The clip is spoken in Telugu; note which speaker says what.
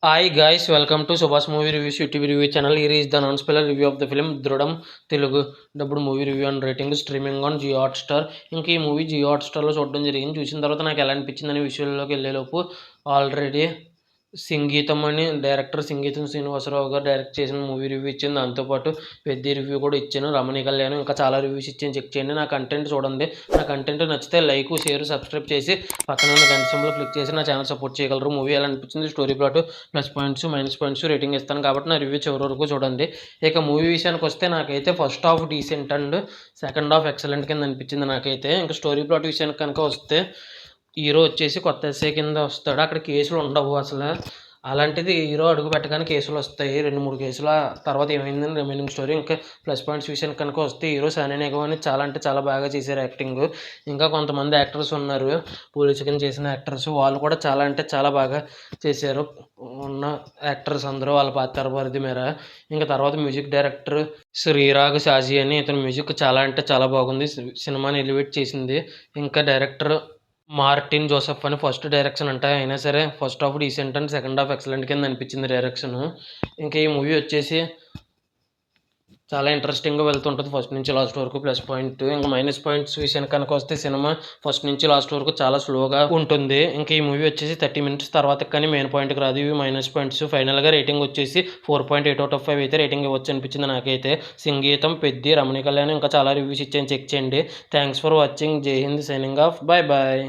Speaker 1: Hi guys, welcome to Subhash Movie Reviews YouTube review channel. Here is the non-spoiler review of the film Dhrudam Telugu డబ్బుడు movie review and rating streaming on Jio Hotstar. ఇంక ఈ మూవీ జియో హాట్‌స్టార్‌లో చూడడం జరిగింది. చూసిన తర్వాత నాకు ఎలా అనిపించిందనే విషయంలోకి వెళ్ళేలోపు ఆల్రెడీ సింగీతం అని డైరెక్టర్ సింగీతం శ్రీనివాసరావు గారు డైరెక్ట్ చేసిన మూవీ రివ్యూ ఇచ్చాను. దాంతోపాటు పెద్ది రివ్యూ కూడా ఇచ్చాను. రమణి కళ్యాణ్ ఇంకా చాలా రివ్యూస్ ఇచ్చాను. చెక్ చేయండి. నా కంటెంట్ చూడండి. నా కంటెంట్ నచ్చితే లైక్, షేర్, సబ్స్క్రైబ్ చేసి పక్కన ఉన్న గంట సింబల్ క్లిక్ చేసి నా ఛానల్ సపోర్ట్ చేయగలరు. మూవీ ఎలా అనిపించింది, story plot, plus points, minus points rating ఇస్తాను కాబట్టి నా రివ్యూ చివరి వరకు చూడండి. ఇక మూవీ విషయానికి వస్తే నాకైతే first half decent and second half excellent కింద అనిపించింది నాకైతే. ఇంకా స్టోరీ ప్లాట్ విషయానికి కనుక వస్తే హీరో వచ్చేసి కొత్త ఎస్ఐ కింద వస్తాడు. అక్కడ కేసులు ఉండవు అసలు. అలాంటిది హీరో అడుగు పెట్టగానే కేసులు వస్తాయి. 2-3 కేసుల తర్వాత ఏమైందని రిమైనింగ్ స్టోరీ. ఇంకా ప్లస్ పాయింట్స్ విషయానికి కనుక వస్తే హీరో సానీ నిగమ్ అని చాలా అంటే చాలా బాగా చేశారు యాక్టింగ్. ఇంకా కొంతమంది యాక్టర్స్ ఉన్నారు పోలీస్ కింద చేసిన యాక్టర్స్, వాళ్ళు కూడా చాలా అంటే చాలా బాగా చేశారు. ఉన్న యాక్టర్స్ అందరూ వాళ్ళ పాత్ర పరిధి మేర. ఇంకా తర్వాత మ్యూజిక్ డైరెక్టర్ శ్రీరాగ్ షాజీ అని, ఇతని మ్యూజిక్ చాలా అంటే చాలా బాగుంది. సినిమాని ఎలివేట్ చేసింది. ఇంకా డైరెక్టర్ మార్టిన్ జోసెఫ్ అని ఫస్ట్ డైరెక్షన్ అంట. అయినా సరే first half decent and second half excellent కింద అనిపించింది డైరెక్షను. ఇంకా ఈ మూవీ వచ్చేసి చాలా ఇంట్రెస్టింగ్గా వెళ్తుంటుంది ఫస్ట్ నుంచి లాస్ట్ వరకు. Plus point. ఇంకా మైనస్ పాయింట్స్ విషయానికి కనుక వస్తే సినిమా ఫస్ట్ నుంచి లాస్ట్ వరకు చాలా స్లోగా ఉంటుంది. ఇంకా ఈ మూవీ వచ్చేసి 30 మినిట్స్ తర్వాత కానీ మెయిన్ పాయింట్కి రాదు. ఇవి మైనస్ పాయింట్స్. ఫైనల్గా రేటింగ్ వచ్చేసి 4.8/5 అయితే రేటింగ్ ఇవ్వచ్చు అనిపించింది నాకైతే. సంగీతం పెద్ది, రమణి కళ్యాణ్ ఇంకా చాలా రివ్యూస్ ఇచ్చాను. చెక్ చేయండి. Thanks for watching. Jai Hind. Signing off. Bye bye.